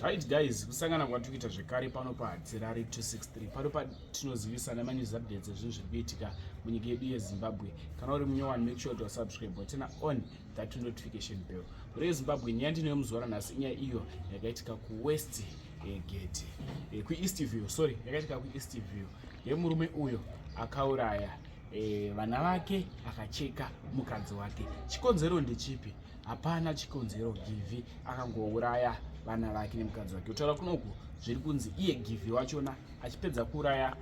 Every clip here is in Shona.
Right guys, kusangana kwatikuita zvekare pano paHadzirari 263 pano patinozivisana manews updates ezvinhu zviri kuitika munyika yedu yeZimbabwe. Kana uri munyowani, make sure to subscribe tena on that notification bell. Muri yeZimbabwe, nyaya ndinomuzoona nhasi inyaya iyo yakaitika kuwest gate kueast view, yakaitika kueast view yemurume uyo akauraya vana vake akacheka mukadzi wake. Chikonzero ndechipi? Hapana chikonzero. Givi akangouraya vana vake nemukadzi wake. Kutaura kunoku zviri kunzi iye Givi wachona achipedza kuuraya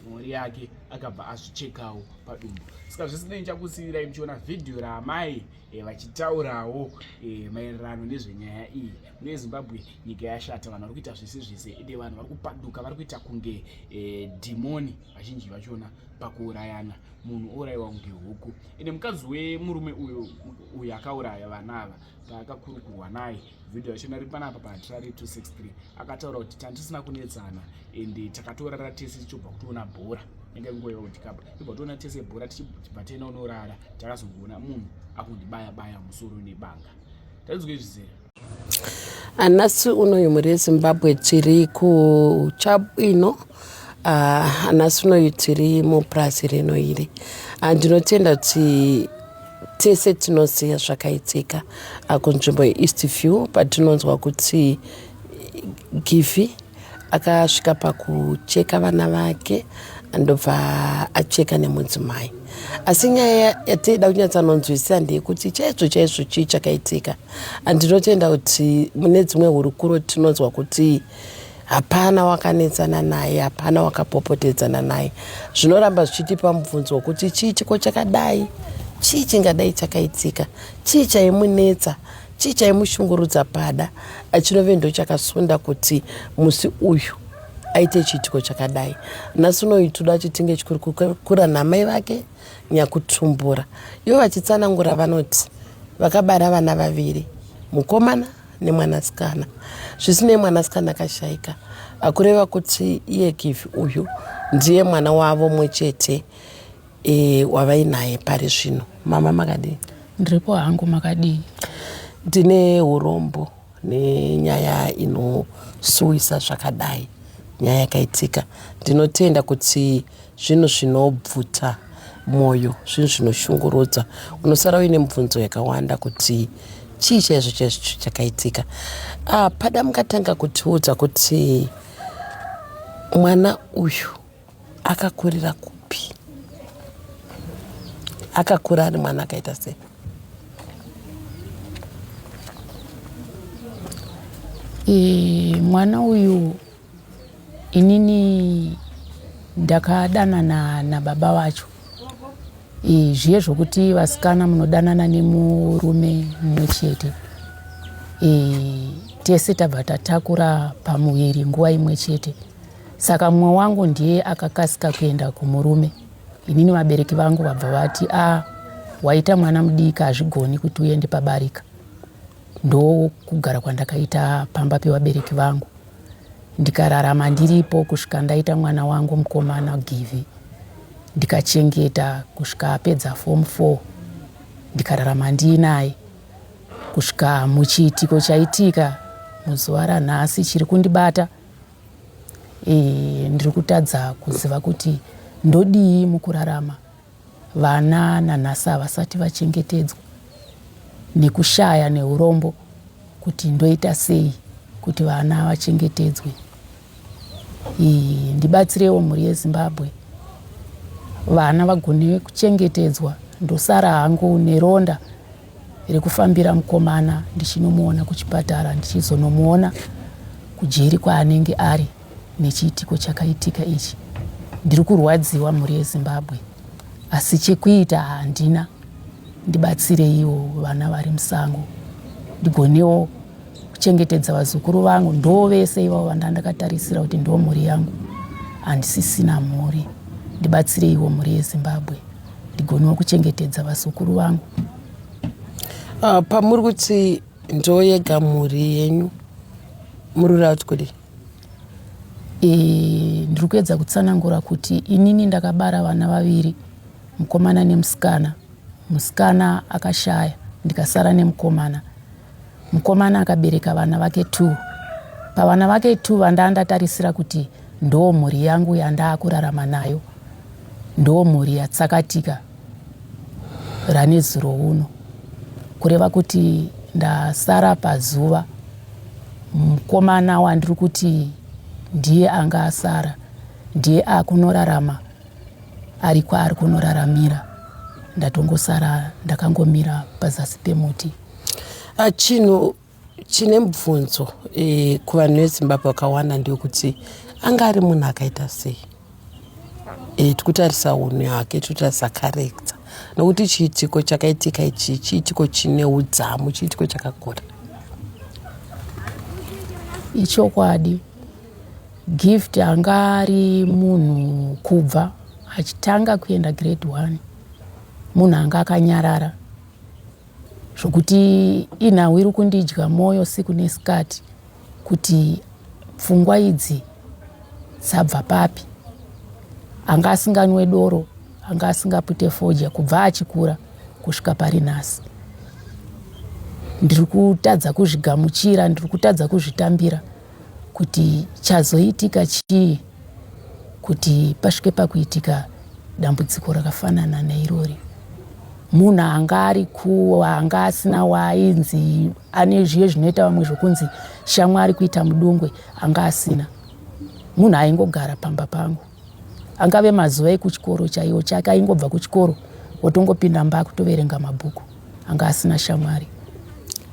mhuri yake akabva azvichekawo padumbu. Saka zvisinei chakusiyirai muchiona vhidhiyo raamai vachitaurawo maererano nezvenyaya iyi. Mune Zimbabwe nyika yashata, vanhu vari kuita zvese zvese, ende vanhu vari kupaduka, vari kuita kunge dhimoni vazhinji vachona pakuurayana. Munhu ourayiwa kunge huku. Ende mukadzi wemurume uyu akauraya vana ava paakakurukurwa naye, vhidhiyo yachona iri panapa paHadzirari 263, akataura kuti tantisina kunetsana ende takatorara tese tichibva kutoona bhora enge nguva yeWorld Cup. Tibva toona tese bhora tichibva tena unorara, takazongoona munhu akundibaya baya musoro nebanga. Tadzwe zvizere. Anasi unoyu muri yeZimbabwe tiri kuChabwino, anasi unoyu tiri mupurazi rino iri. Ndinotenda kuti tese tinoziva zvakaitika kunzvimbo yeEast View patinonzwa kuti Givi akasvika pakucheka vana vake andobva acheka nemudzimai. Asi nyaya yatinoda kunyatsanonzwisisa ndeyekuti chaizvo chii chakaitika. Ndinotenda kuti mune dzimwe hurukuro tinonzwa kuti hapana wakanetsana naye, hapana wakapopotedzana naye. Zvinoramba zvichitipa mubvunzo wekuti chii chiko chakadai, chii chingadai chakaitika, chii chaimunetsa, chii chaimushungurudza pada. Chinove ndo chakasunda kuti musi uyu aite chiitiko chakadai. Nhasi unoyu toda chitinge chikurukura namai vake nyakutumbura. Ivo vachitsanangura vanoti vakabara vana vaviri, mukomana nemwanasikana. Zvisinei mwanasikana akashayika, kureva kuti iye Givi uyu ndiye mwana wavo mwechete wavainaye pari zvino. Mama makadii? Ndiripo hangu, makadii? Ndine urombo nenyaya inosuwisa zvakadai, nyaya yakaitika. Ndinotenda kuti zvinhu zvinobvuta mwoyo, zvinhu zvinoshungurudza. Unosara uine mibvunzo yakawanda kuti chii chaizvo chakaitika. Pada mukatanga kutiudza kuti mwana uyu akakurira kupi, akakura ari mwana akaita sei? Mwana uyu inini ndakadanana nababa vacho. Zviye zvokuti vasikana munodanana nemurume mumwe chete, tese tabva tatakura pamuviri nguva imwe chete. Saka mumwe wangu ndiye akakasika kuenda kumurume. Inini vabereki vangu vabva vati waita mwana mudiki hazvigoni kuti uende pabarika. Ndo kugara kwandakaita pamba pevabereki vangu. Ndikararama ndiripo kusvika ndaita mwana wangu mukomana Givi. Ndikachengeta kusvika apedza form 4. Ndikararama ndiinaye kusvika muchiitiko chaitika muzuva ranhasi chiri kundibata. Ndiri kutadza kuziva kuti ndodii mukurarama vana nanhasi havasati vachengetedzwa, nekushaya neurombo kuti ndoita sei kuti vana vachengetedzwe. Ndibatsirewo mhuri yeZimbabwe, vana vagone kuchengetedzwa. Ndosara hangu neronda rekufambira mukomana ndichinomuona kuchipatara, ndichizonomuona kujeri kwaanenge ari nechiitiko chakaitika ichi. Ndiri kurwadziwa mhuri yeZimbabwe, asi chekuita handina. Ndibatsireiwo vana vari musango, ndigonewo kuchengetedza vazukuru vangu. Ndo vese ivavo vandandakatarisira kuti ndo mhuri yangu, handisisina mhuri. Ndibatsireiwo mhuri yeZimbabwe, ndigonewo kuchengetedza vazukuru vangu. Pamuri kuti ndo yega mhuri yenyu, murura kuti kudi? Ndiri kuedza kutsanangura kuti inini ndakabara vana vaviri, mukomana nemusikana. Musikana akashaya, ndikasara nemukomana. Mukomana akabereka vana vake 2, pavana vake 2 vandandatarisira kuti ndo mhuri yangu yandakurarama nayo, ndo mhuri yatsakatika rane zuro uno, kureva kuti ndasara pazuva mukomana wandiri kuti ndiye anga asara, ndiye akunorarama ari kwaari kunoraramira, ndatongosara ndakangomira pazasi pemuti. Chinhu chine mubvunzo kuvanhu veZimbabwe vakawanda ndekuti anga ari munhu akaita sei, tikutarisa unhu hwake, tikutarisa karekta, nokuti chiitiko chakaitika ichi chiitiko chine udzamu, chiitiko chakakura. Ichokwadi, Gift anga ari munhu kubva achitanga kuenda grade 1, munhu anga akanyarara zvokuti inhau iri kundidya mwoyo siku nesikati kuti pfungwa idzi dzabva papi. Anga asinganwe doro, anga asingapute fodya kubva achikura kusvika pari nhasi. Ndiri kutadza kuzvigamuchira, ndiri kutadza kuzvitambira kuti chazoitika chii kuti pasvike pakuitika dambudziko rakafanana nairori. Munhu anga ari anga asina wainzi ane zviye zvinoita vamwe zvokunzi shamwari kuita mudungwe, anga asina. Munhu aingogara pamba pangu, angave mazuva ekuchikoro chaiwo chake, aingobva kuchikoro otongopinda mba kutoverenga mabhuku, anga asina shamwari.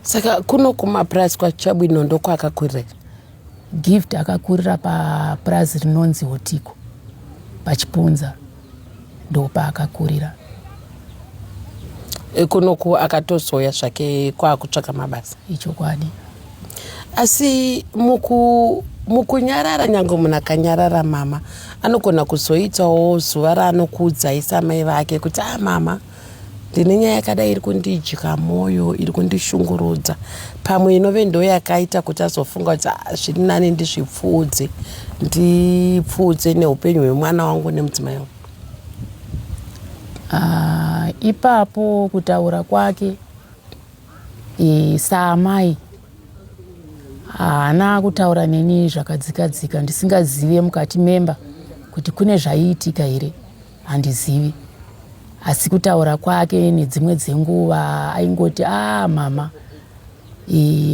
Saka kuno kumapurazi kwaChabwino ndoko akakurira? Gift akakurira papurazi rinonzi Hotiko pachipunza, ndo paakakurira. Kunoku akatozoya zvake kwaakutsvaka mabasa. Ichokwadi. Asi mukunyarara, nyange munhu akanyarara mama anogona kuzoitawo zuva raanokuudzai samai vake kuti mama ndine nyaya yakadai iri kundidya mwoyo, iri kundishungurudza, pamwe inove ndo yakaita kuti azofunga kuti zviri nani ndipfuudze neupenyu hwemwana wangu nemudzimai wangu. Ipapo kutaura kwake saamai haana kutaura neni zvakadzikadzika, ndisingazive mukati memba kuti kune zvaiitika here, handizivi. Asi kutaura kwake nedzimwe dzenguva aingoti mama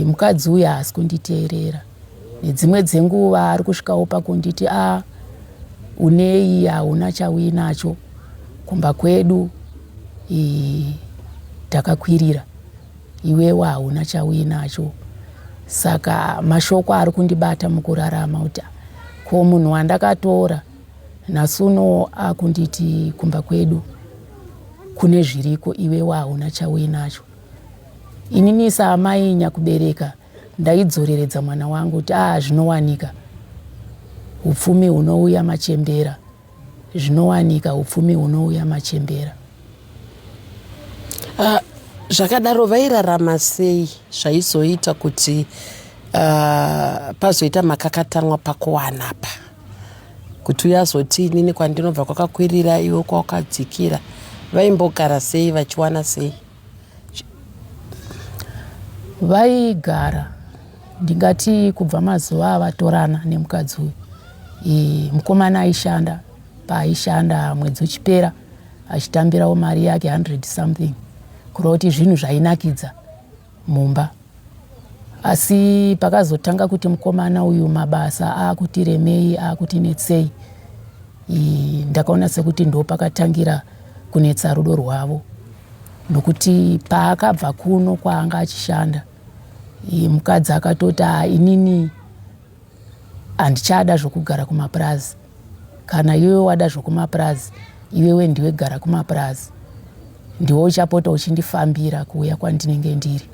mukadzi uyu haasi kunditeerera. Nedzimwe dzenguva ari kusvikawo pakunditi unei, hauna chauinacho, kumba kwedu takakwirira, iwewo hauna chauinacho. Saka mashoko ari kundibata mukurarama kuti ko munhu wandakatora nhasuno akunditi kumba kwedu kune zviriko, iwewo hauna chauinacho. Inini saamai nyakubereka ndaidzoreredza mwana wangu kuti zvinowanika, upfumi hunouya machembera, zvinowanika, upfumi hunouya machembera. Zvakadaro vairarama sei zvaizoita kuti pazoita makakatanwa pakuwanapa, kuti uyazoti inini kwandinobva kwakakwirira iwe kwakadzikira? Vaimbogara sei, vachiwana sei? Vaigara ndingati kubva mazuva avatorana nemukadzi uyu. Mukomana aishanda, paaishanda mwedzi uchipera achitambirawo mari yake 100 something, kureva kuti zvinhu zvainakidza mumba. Asi pakazotanga kuti mukomana uyu mabasa akuti remei, akuti netsei, ndakaona sekuti ndo pakatangira kunetsa rudo rwavo, nokuti paakabva kuno kwaanga achishanda mukadzi akatoti inini handichada zvokugara kumapurazi, kana iwewe wada zvokumapurazi iwewe ndiwe gara kumapurazi, ndiwo uchapota uchindifambira kuuya kwandinenge ndiri.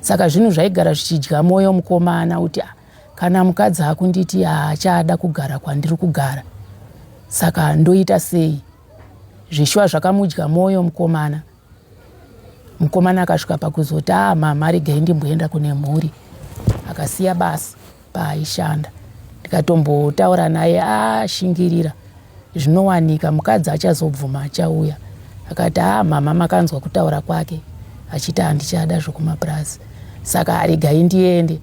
Saka zvinhu zvaigara zvichidya mwoyo mukomana kuti kana mukadzi akunditi haachada kugara kwandiri kugara, saka ndoita sei? Zvishwa zvakamudya mwoyo mukomana. Mukomana akasvika pakuzoti mama regai ndimboenda kune mhuri, akasiya basa paaishanda. Ndikatombotaura naye shingirira, zvinowanika, mukadzi achazobvuma achauya. Akati mama makanzwa kutaura kwake achiti handichada zvokumapurazi, saka regai ndiende.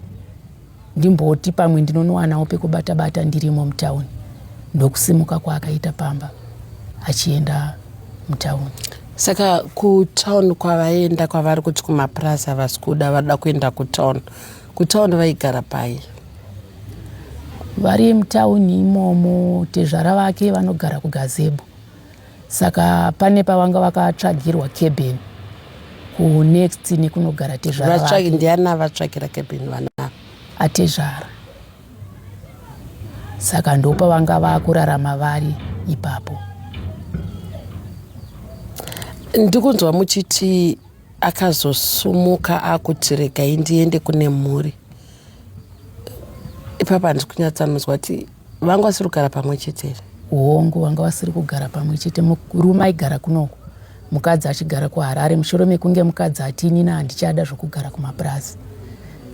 ndimboti pamwe ndinonowanawo pekubata-bata ndirimo mutauni. Ndokusimuka kwaakaita Pamba achienda mutauni. Saka kutauni kwavaenda kwavari kuti kumapurazi havasi kuda, varida kuenda kutauni. Kutauni vaigara pai? Vari mutauni imomo, tezvara vake vanogara kuGazebo. Saka pane pavanga vakatsvagirwa cabin kuNext nekunogara tezvara vake. Ndiani avatsvagira cabin vana? Atezvara. Saka ndopa vanga vakurarama vari ipapo. Ndikunzwa muchiti akazosumuka akuti regai ndiende kune mhuri. Ipapa ndikunyatsanuzwa kuti vanga vasiri kugara pamwe chete here? Hongu vanga vasiri kugara pamwe chete. Murume aigara kunoko, mukadzi achigara kuHarare. Mushure mekunge mukadzi ati inini handichada zvokugara kumapurazi.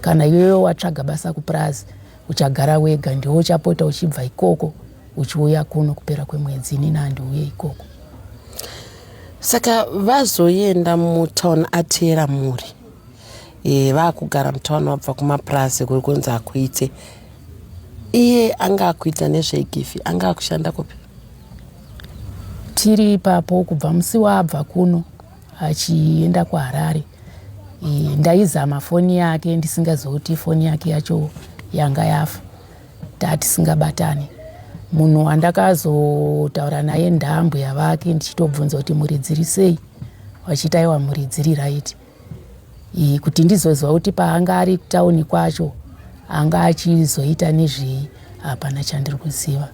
Kana iwewe watsvaga basa kupurazi, uchagara wega, ndiwo uchapota uchibva ikoko uchiuya kuno kupera kwemwedzi. Inini handiuye ikoko. Saka vazoenda mutauni atera mhuri. Vakugara mutauni vabva kumapurazi kuri kunzi akuite. Iye anga akuita nezvegifi, anga akushanda kupi? Tiri ipapo kubva musi waabva kuno achienda kuHarare. Ndaizama foni yake ndisingazoti foni yake yacho yanga yafa. Tisingabatani. Munhu wandakazotaura naye ndambwe yavake ndichitobvunza kuti muri dziri sei? Wachiti aiwa muri dziri right. Kuti ndizozwa kuti paanga ari kutauni kwacho anga achizoita nezvei, hapana chandiri kuziva.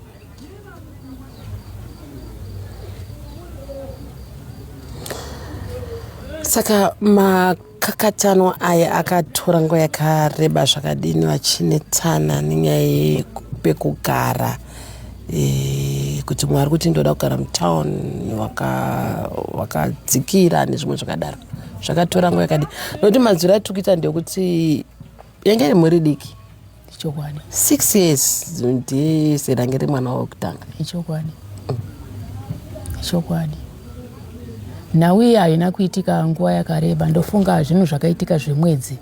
Saka makakatano aya akatora nguva yakareba zvakadini vachinetsana nenyaya yepekugara, kuti mwari kuti ndoda kugara mutauni wakadzikira nezvimwe zvakadaro, zvakatora nguva yakadini? Nokuti mazura atikuita ndekuti yange iri mhuri diki. Ichokwadi. 6 years ndiye zera ngeri mwana wokutanga. Ichokwadi. Ichokwadi. Nhau iyi haina kuitika nguva yakareba. Ndofunga zvinhu zvakaitika zvemwedzi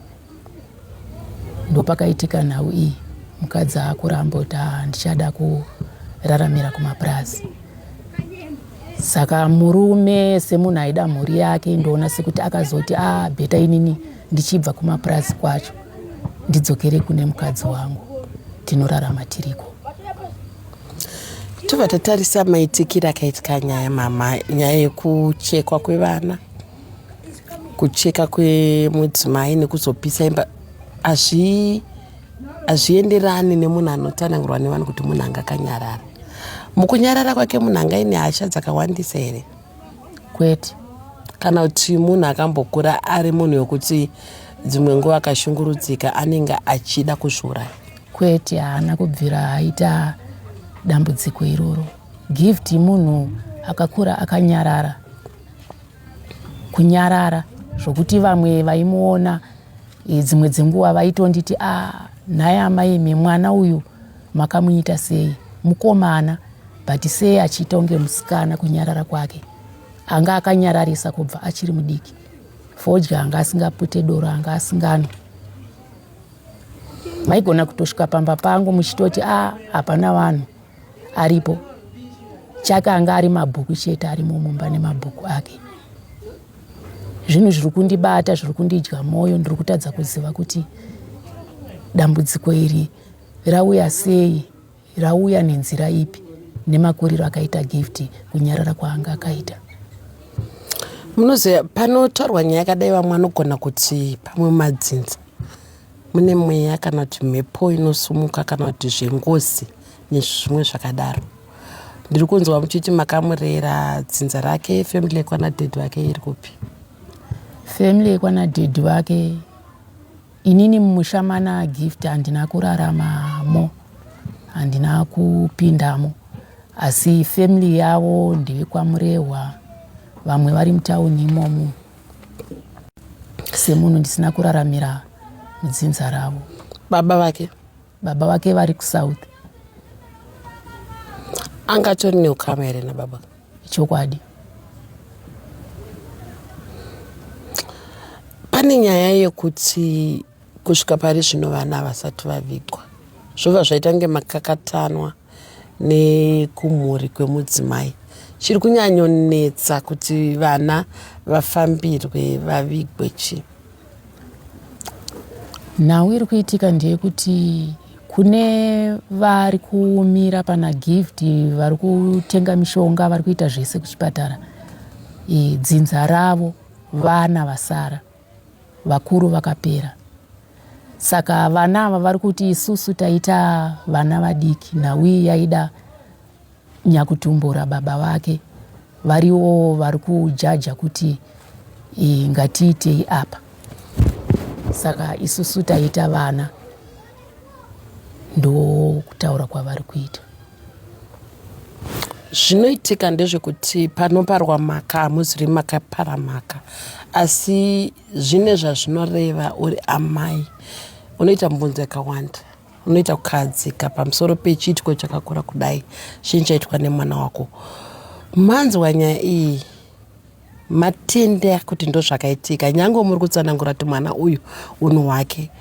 ndopakaitika nhau iyi. Mukadzi akuramba kuti ndichada kuraramira kumapurazi. Saka murume semunhu aida mhuri yake ndoona sekuti akazoti bheta inini ndichibva kumapurazi kwacho ndidzokere kune mukadzi wangu, tinorarama tiriko. Tobva tatarisa maitikiro akaitika nyaya mama, nyaya yekuchekwa kwevana, kucheka kwemudzimai nekuzopisa imba, hazvienderani nemunhu anotanangurwa nevanhu kuti munhu anga akanyarara. Mukunyarara kwake munhu anga ine hasha dzakawandisa here? Kwete. Kana kuti munhu akambokura ari munhu yokuti dzimwe nguva akashungurudzika anenge achida kuzviuraya? Kwete, haana kubvira aita dambudziko iroro. Gift munhu akakura akanyarara. Kunyarara zvokuti vamwe vaimuona dzimwe dzenguva vaitonditi naye amai mwana uyu makamuita sei? Mukomana, but sei achiita unge musikana kunyarara kwake. Anga akanyararisa kubva achiri mudiki. Fodya anga asingapute doro, anga asingano. Maigona kutosvika pamba pangu muchitoti hapana vanhu aripo. Chake anga ari mabhuku chete, arimo mumba nemabhuku ake. Zvinhu zviri kundibata, zviri kundidya moyo, ndiri kutadza kuziva kuti dambudziko iri rauya sei, rauya nenzira ipi, nemakuriro akaita Gift kunyarara kwaanga akaita. Munoziva panotaurwa nyaya yakadai vamwe vanogona kuti pamwe madzinza mune mweya kana kuti mhepo inosumuka kana kuti zvengozi nezvimwe zvakadaro. Ndiri kunzwa muchiti makamurera dzinza rake, family yekwana dhedhi wake iri kupi? Family yekwana dhedhi wake, inini mumushamana Gift handina kuraramamo, handina kupindamo. Asi family yavo ndevekwaMurehwa, vamwe vari mutauni imomo. Semunhu ndisina kuraramira mudzinza ravo. Baba vake? Baba vake vari kuSouth. Angatori neukama here nababa? Chokwadi. Pane nyaya yekuti kusvika pari zvino vana vasati vavigwa zvobva zvaita kunge makakatanwa nekumhuri kwemudzimai. Chiri kunyanyonetsa kuti vana vafambirwe vavigwe chii? Nhau iri kuitika ndeyekuti kune vari kumira pana gift, vari kutenga mishonga, vari kuita zvese kuchipatara. Dzinza ravo vana vasara, vakuru vakapera. Saka vana ava vari kuti isusu taita vana vadiki, nhau iyi yaida nyakutumbura baba vake, variwo vari kujaja kuti ngatiitei apa. Saka isusu taita vana, ndo kutaura kwavari kuita. Zvinoitika ndezvekuti panoparwa mhaka hamuziri makapara mhaka, asi zvine zvazvinoreva uri amai unoita mibvunzo yakawanda, unoita kukahadzika pamusoro pechiitiko chakakura kudai chinhu chaitwa nemwana wako. Manzwa nyaya iyi, matenda kuti ndo zvakaitika, nyange muri kutsanangura kuti mwana uyu unhu hwake,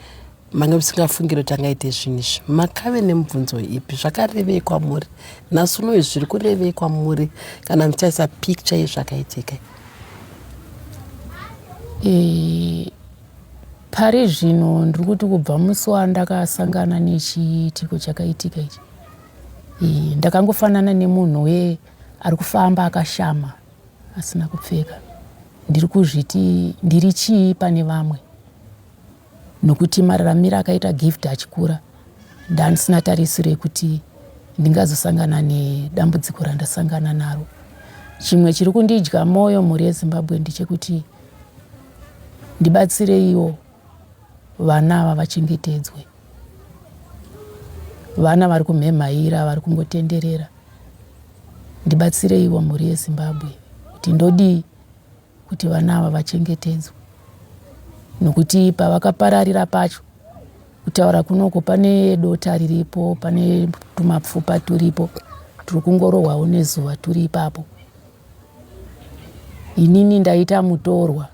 mange musingafungiri kuti angaite zvinhu izvi, makave nemibvunzo ipi? Zvakarevei kwamuri? Nhasi unoyu zviri kurevei kwamuri kana muchaisa picture yezvakaitika? Pari zvino ndiri kuti kubva musi wandakasangana nechiitiko chakaitika ichi, ndakangofanana nemunhu ari kufamba akashama asina kupfeka. Ndiri kuzviti ndiri chii pane vamwe, nokuti mararamiro akaita gift achikura ndandisina tarisiro kuti ndingazosangana nedambudziko randasangana naro. Chimwe chiri kundidya moyo mhuri yeZimbabwe ndechekuti ndibatsireiwo vana ava vachengetedzwe. Vana vari kumhemhaira, vari kungotenderera. Ndibatsireiwo mhuri yeZimbabwe kuti ndodii kuti vana ava vachengetedzwe. Nokuti pavakapararira pacho, kutaura kunoko pane dota riripo, pane tumapfupa turipo, turi kungorohwawo nezuva turi ipapo. Inini ndaita mutorwa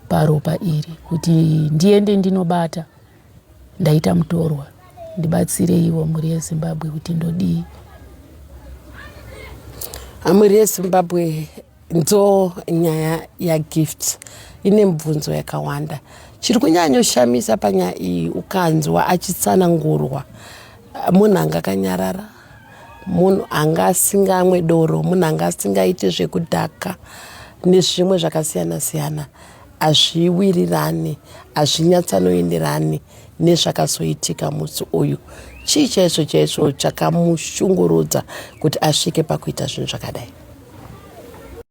paropa iri kuti ndiende ndinobata, ndaita mutorwa. Ndibatsireiwo mhuri yeZimbabwe kuti ndodii. Mhuri yeZimbabwe, ndo nyaya yaGift ine mibvunzo yakawanda. Chiri kunyanyoshamisa panyaya iyi ukanzwa achitsanangurwa, munhu anga akanyarara, munhu anga asingamwe doro, munhu anga asingaite zvekudhaka nezvimwe zvakasiyana siyana, hazviwirirani, hazvinyatsanoenderani nezvakazoitika musi uyu. Chii chaizvo chaizvo chakamushungurudza kuti asvike pakuita zvinhu zvakadai?